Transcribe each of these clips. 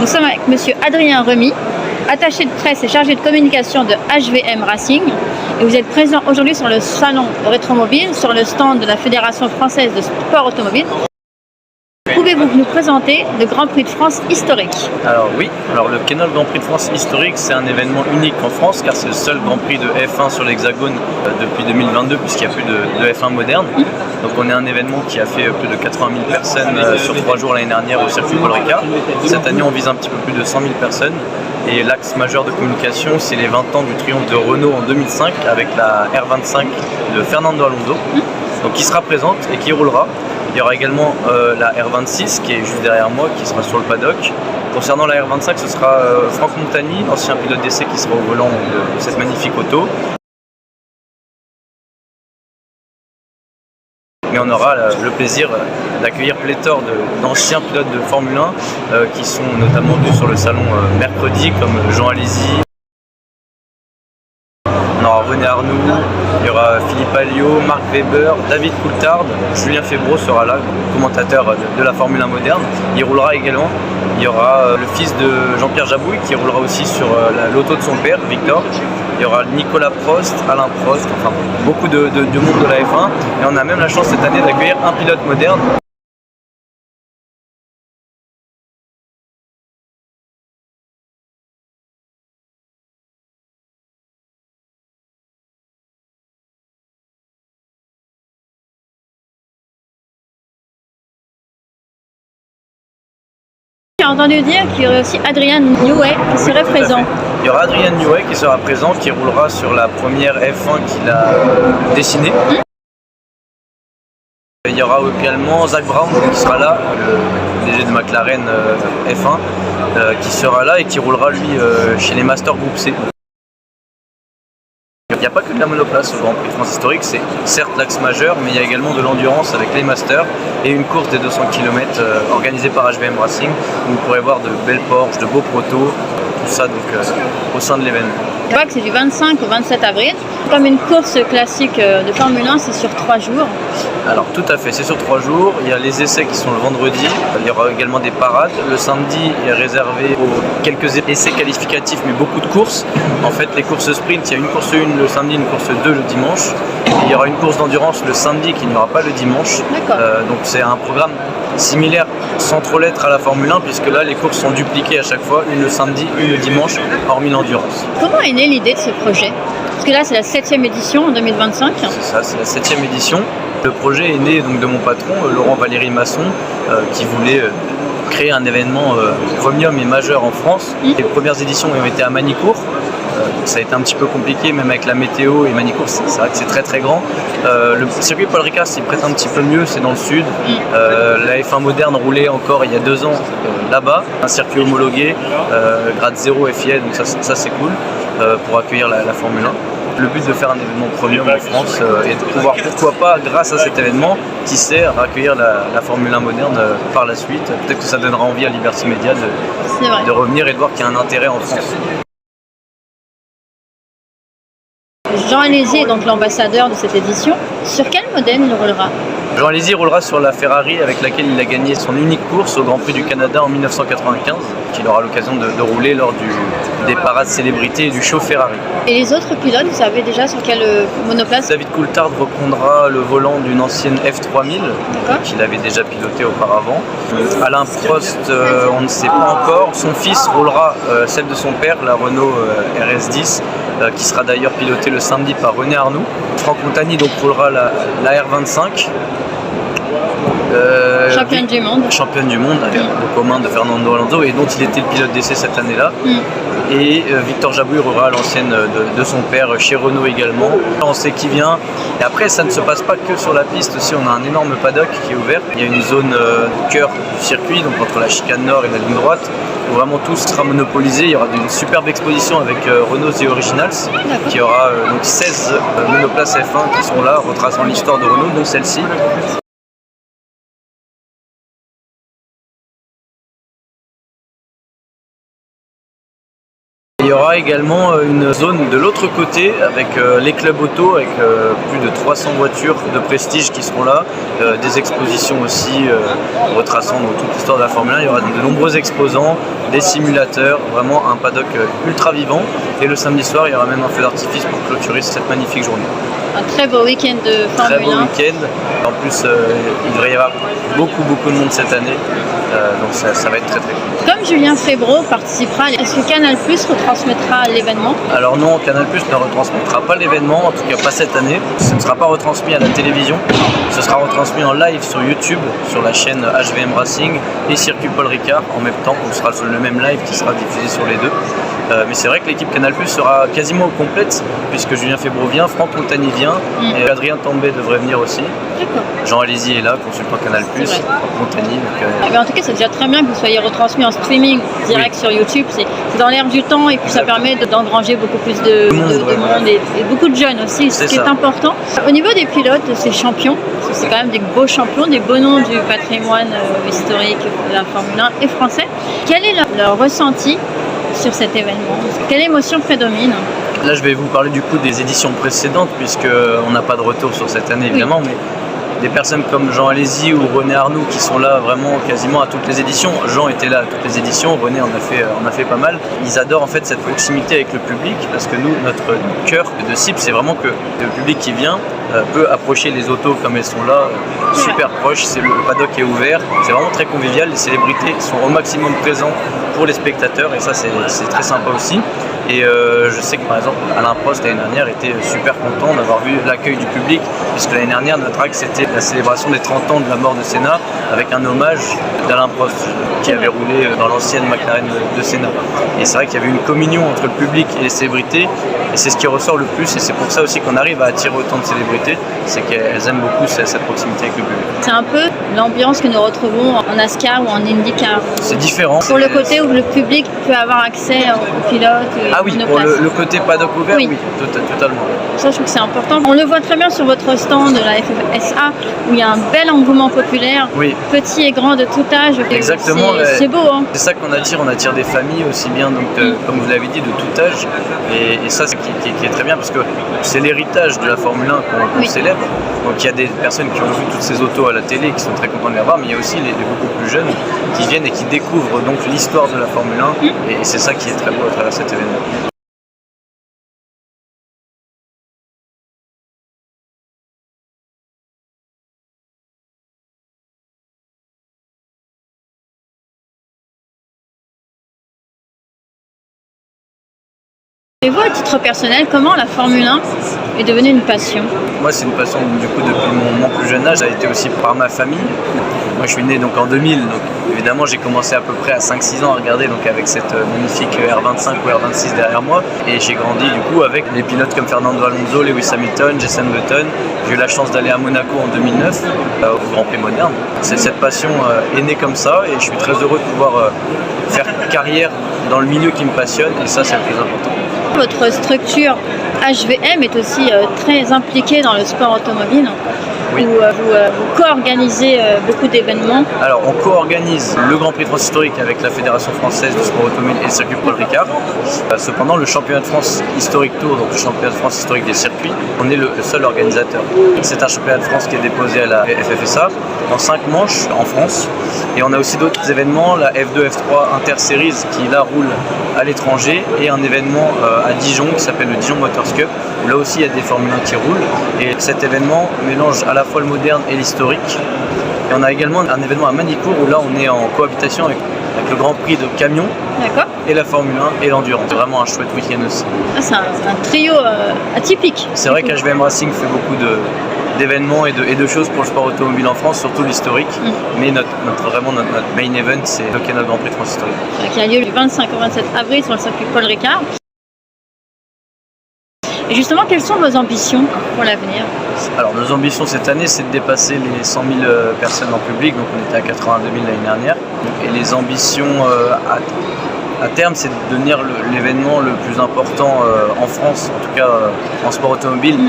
Nous sommes avec monsieur Adrien Remy, attaché de presse et chargé de communication de HVM Racing. Et vous êtes présent aujourd'hui sur le salon Rétromobile, sur le stand de la Fédération française de sport automobile. Pouvez-vous nous présenter le Grand Prix de France historique? Alors oui, le Kennel Grand Prix de France historique, c'est un événement unique en France car c'est le seul Grand Prix de F1 sur l'Hexagone depuis 2022 puisqu'il n'y a plus de F1 moderne. Donc on est un événement qui a fait plus de 80 000 personnes sur 3 jours l'année dernière au circuit Paul Ricard. Cette année on vise un petit peu plus de 100 000 personnes et l'axe majeur de communication c'est les 20 ans du triomphe de Renault en 2005 avec la R25 de Fernando Alonso, donc qui sera présente et qui roulera. Il y aura également la R26 qui est juste derrière moi, qui sera sur le paddock. Concernant la R25, ce sera Franck Montagny, ancien pilote d'essai, qui sera au volant de cette magnifique auto. Mais on aura le plaisir d'accueillir pléthore d'anciens pilotes de Formule 1 qui sont notamment venus sur le salon mercredi, comme Jean Alesi. On aura René Arnoux, il y aura Philippe Alliot, Marc Webber, David Coulthard, Julien Febvre sera là, commentateur de la Formule 1 moderne. Il roulera également. Il y aura le fils de Jean-Pierre Jabouille qui roulera aussi sur l'auto de son père, Victor. Il y aura Nicolas Prost, Alain Prost, enfin beaucoup de monde de la F1. Et on a même la chance cette année d'accueillir un pilote moderne. J'ai entendu dire qu'il y aurait aussi Adrien Newey qui serait présent. Il y aura Adrien Newey qui sera présent, qui roulera sur la première F1 qu'il a dessinée. Il y aura également Zak Brown qui sera là, le DG de McLaren F1, qui sera là et qui roulera lui chez les Masters Groupe C. Il n'y a pas que de la monoplace au Grand Prix de France historique, c'est certes l'axe majeur, mais il y a également de l'endurance avec les Masters et une course des 200 km organisée par HVM Racing où vous pourrez voir de belles Porsche, de beaux protos, tout ça donc, au sein de l'événement. Je vois que c'est du 25 au 27 avril. Comme une course classique de Formule 1, c'est sur 3 jours. Alors tout à fait, c'est sur 3 jours. Il y a les essais qui sont le vendredi. Il y aura également des parades. Le samedi est réservé aux quelques essais qualificatifs, mais beaucoup de courses. En fait, les courses sprint, il y a une course 1 le samedi, une course 2 le dimanche. Et il y aura une course d'endurance le samedi qui n'y aura pas le dimanche. Donc c'est un programme similaire sans trop l'être à la Formule 1 puisque là les courses sont dupliquées à chaque fois, une le samedi, une le dimanche, hormis l'endurance. Comment est née l'idée de ce projet? Parce que là c'est la 7e édition en 2025. C'est ça, c'est la 7e édition. Le projet est né donc de mon patron, Laurent Valéry Masson, qui voulait créer un événement premium et majeur en France. Les premières éditions ont été à Manicourt. Ça a été un petit peu compliqué, même avec la météo et Manicourt, c'est vrai que c'est très très grand. Le circuit Paul Ricard s'y prête un petit peu mieux, c'est dans le sud. La F1 moderne roulait encore il y a 2 ans là-bas, un circuit homologué, grade 0 FIA, donc ça c'est cool pour accueillir la Formule 1. Le but de faire un événement premium en France est de pouvoir, pourquoi pas, grâce à cet événement, qui sert à accueillir la Formule 1 moderne par la suite. Peut-être que ça donnera envie à Liberty Media de revenir et de voir qu'il y a un intérêt en France. Jean Alesi est donc l'ambassadeur de cette édition. Sur quel modèle il roulera? Jean Alesi roulera sur la Ferrari avec laquelle il a gagné son unique course au Grand Prix du Canada en 1995, qu'il aura l'occasion de rouler lors des parades célébrités et du show Ferrari. Et les autres pilotes, vous savez déjà sur quelle monoplace? David Coulthard reprendra le volant d'une ancienne F3000 qu'il avait déjà piloté auparavant. Alain Prost, on ne sait pas encore. Son fils roulera celle de son père, la Renault RS10, qui sera d'ailleurs pilotée le samedi par René Arnoux. Franck Montagny donc roulera la R25. Championne du monde. Championne du monde, avec aux communs de Fernando Alonso et dont il était le pilote d'essai cette année-là. Et Victor Jabouille roulera l'ancienne de son père chez Renault également. On sait qui vient. Et après, ça ne se passe pas que sur la piste aussi. On a un énorme paddock qui est ouvert. Il y a une zone cœur du circuit, donc entre la chicane nord et la ligne droite, où vraiment tout sera monopolisé. Il y aura une superbe exposition avec Renault The Originals, qui aura donc 16 monoplaces F1 qui seront là, retraçant l'histoire de Renault, dont celle-ci. Il y aura également une zone de l'autre côté avec les clubs auto, avec plus de 300 voitures de prestige qui seront là, des expositions aussi retraçant toute l'histoire de la Formule 1. Il y aura de nombreux exposants, des simulateurs, vraiment un paddock ultra vivant. Et le samedi soir, il y aura même un feu d'artifice pour clôturer cette magnifique journée. Un très beau week-end de Formule 1. Très beau week-end. En plus, il devrait y avoir beaucoup de monde cette année. Donc ça va être très cool. Comme Julien Febvre participera, est-ce que Canal+ retransmettra l'événement? Alors non, Canal+ ne retransmettra pas l'événement, en tout cas pas cette année. Ce ne sera pas retransmis à la télévision. Ce sera retransmis en live sur YouTube, sur la chaîne HVM Racing et Circuit Paul Ricard en même temps. On sera sur le même live qui sera diffusé sur les deux. Mais c'est vrai que l'équipe Canal+ sera quasiment complète puisque Julien Febvre vient, Franck Montagny vient et Adrien Tambay devrait venir aussi. Jean Alési est là, consultant Canal+, Franck Montagny. Donc, en tout cas, c'est déjà très bien que vous soyez retransmis en streaming direct sur YouTube. C'est dans l'air du temps et puis ça permet d'engranger beaucoup plus de monde et beaucoup de jeunes aussi, ce qui est important. Au niveau des pilotes, ces champions, parce que c'est quand même des beaux champions, des beaux noms du patrimoine historique de la Formule 1 et français. Quel est leur ressenti sur cet événement? Quelle émotion prédomine? Là, je vais vous parler du coup des éditions précédentes, puisqu'on n'a pas de retour sur cette année évidemment, mais des personnes comme Jean Alési ou René Arnoux qui sont là vraiment quasiment à toutes les éditions. Jean était là à toutes les éditions, René en a fait pas mal. Ils adorent en fait cette proximité avec le public, parce que nous, notre cœur de cible, c'est vraiment que le public qui vient peut approcher les autos comme elles sont là, super proches. Le paddock est ouvert, c'est vraiment très convivial. Les célébrités sont au maximum présentes pour les spectateurs et ça c'est très sympa aussi. Et je sais que par exemple Alain Prost l'année dernière était super content d'avoir vu l'accueil du public, puisque l'année dernière notre axe c'était la célébration des 30 ans de la mort de Senna avec un hommage d'Alain Prost qui avait roulé dans l'ancienne McLaren de Senna. Et c'est vrai qu'il y avait une communion entre le public et les célébrités et c'est ce qui ressort le plus et c'est pour ça aussi qu'on arrive à attirer autant de célébrités, c'est qu'elles aiment beaucoup cette proximité avec le public. C'est un peu l'ambiance que nous retrouvons en NASCAR ou en IndyCar. C'est différent. Pour le côté où le public peut avoir accès aux pilotes. Ah oui, pour le côté paddock ouvert, oui, totalement. Ça, je trouve que c'est important. On le voit très bien sur votre stand de la FFSA, où il y a un bel engouement populaire, petit et grand de tout âge. Exactement. C'est beau. Hein. C'est ça qu'on attire. On attire des familles aussi bien, donc, comme vous l'avez dit, de tout âge. Et ça, c'est qui est très bien, parce que c'est l'héritage de la Formule 1 qu'on célèbre. Donc il y a des personnes qui ont vu toutes ces autos à la télé et qui sont très contents de les voir, mais il y a aussi les beaucoup plus jeunes qui viennent et qui découvrent donc l'histoire de la Formule 1. Et c'est ça qui est très beau à travers cet événement. Et vous, à titre personnel, comment la Formule 1 est devenue une passion? Moi, c'est une passion du coup depuis mon plus jeune âge. Ça a été aussi par ma famille. Moi, je suis né donc en 2000, donc évidemment, j'ai commencé à peu près à 5-6 ans à regarder donc avec cette magnifique R25 ou R26 derrière moi. Et j'ai grandi du coup avec des pilotes comme Fernando Alonso, Lewis Hamilton, Jenson Button. J'ai eu la chance d'aller à Monaco en 2009 au Grand Prix moderne. Cette passion est née comme ça et je suis très heureux de pouvoir faire carrière dans le milieu qui me passionne et ça, c'est le plus important. Votre structure HVM est aussi très impliquée dans le sport automobile, où vous co-organisez beaucoup d'événements. Alors, on co-organise le Grand Prix de France historique avec la Fédération française du sport automobile et le circuit Paul Ricard. Cependant, le championnat de France historique tour, donc le championnat de France historique des circuits, on est le seul organisateur. C'est un championnat de France qui est déposé à la FFSA en 5 manches en France. Et on a aussi d'autres événements, la F2, F3 Inter-Series qui là roule à l'étranger et un événement à Dijon qui s'appelle le Dijon Motors Cup où là aussi il y a des Formule 1 qui roulent et cet événement mélange à la fois le moderne et l'historique. Et on a également un événement à Manicourt où là on est en cohabitation avec le Grand Prix de camion et la Formule 1 et l'endurance. C'est vraiment un chouette week-end aussi. Ah, c'est un trio atypique. C'est vrai qu'HVM Racing fait beaucoup d'événements et de choses pour le sport automobile en France, surtout l'historique. Mais notre main event, c'est le Grand Prix de France historique. Qui a lieu du 25 au 27 avril sur le circuit Paul Ricard. Et justement, quelles sont vos ambitions pour l'avenir? Alors, nos ambitions cette année, c'est de dépasser les 100 000 personnes en public. Donc, on était à 82 000 l'année dernière. Et les ambitions à terme, c'est de devenir l'événement le plus important en France, en tout cas en sport automobile.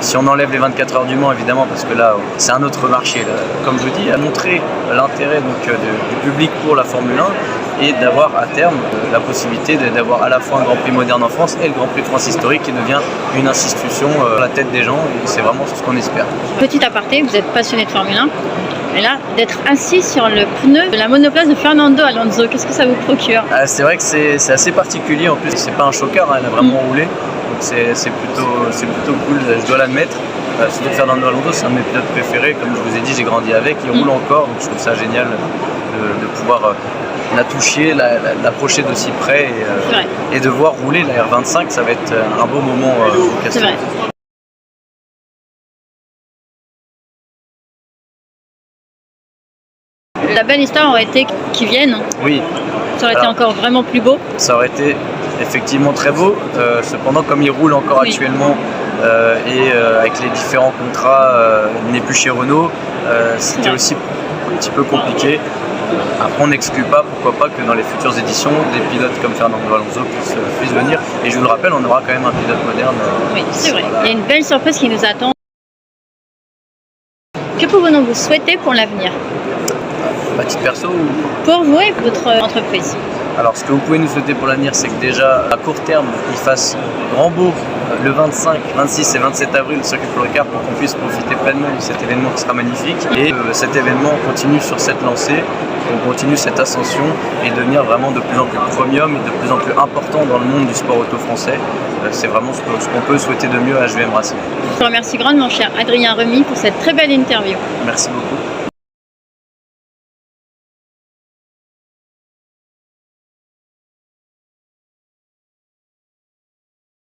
Si on enlève les 24 heures du Mans, évidemment, parce que là, c'est un autre marché. Là. Comme je vous dis, à montrer l'intérêt du public pour la Formule 1 et d'avoir à terme la possibilité d'avoir à la fois un Grand Prix moderne en France et le Grand Prix de France historique qui devient une institution à la tête des gens. Et c'est vraiment ce qu'on espère. Petit aparté, vous êtes passionné de Formule 1. Et là, d'être assis sur le pneu de la monoplace de Fernando Alonso, qu'est-ce que ça vous procure? C'est vrai que c'est assez particulier. En plus, c'est pas un choker, hein, elle a vraiment roulé. Donc c'est plutôt cool, je dois l'admettre. Surtout que Fernando Alonso, c'est un de mes pilotes préférés. Comme je vous ai dit, j'ai grandi avec. Il roule encore, donc je trouve ça génial de pouvoir la toucher, l'approcher d'aussi près et de voir rouler la R25. Ça va être un beau moment au C'est vrai. La belle histoire aurait été qu'ils viennent. Oui. Ça aurait été encore vraiment plus beau. Ça aurait été effectivement très beau. Cependant, comme il roule encore actuellement avec les différents contrats, il n'est plus chez Renault, c'était aussi un petit peu compliqué. Après, on n'exclut pas, pourquoi pas, que dans les futures éditions, des pilotes comme Fernando Alonso puissent venir. Et je vous le rappelle, on aura quand même un pilote moderne. Oui, c'est vrai. Il y a une belle surprise qui nous attend. Que pouvons-nous vous souhaiter pour l'avenir? À titre perso ou... Pour vous et votre entreprise. Alors, ce que vous pouvez nous souhaiter pour l'avenir, c'est que déjà, à court terme, il fasse grand beau le 25, 26 et 27 avril au Circuit Paul Ricard pour qu'on puisse profiter pleinement de cet événement qui sera magnifique. Et cet événement continue sur cette lancée, on continue cette ascension et devenir vraiment de plus en plus premium et de plus en plus important dans le monde du sport auto français. C'est vraiment ce qu'on peut souhaiter de mieux à HVM Racing. Je vous remercie grandement, cher Adrien Remy, pour cette très belle interview. Merci beaucoup.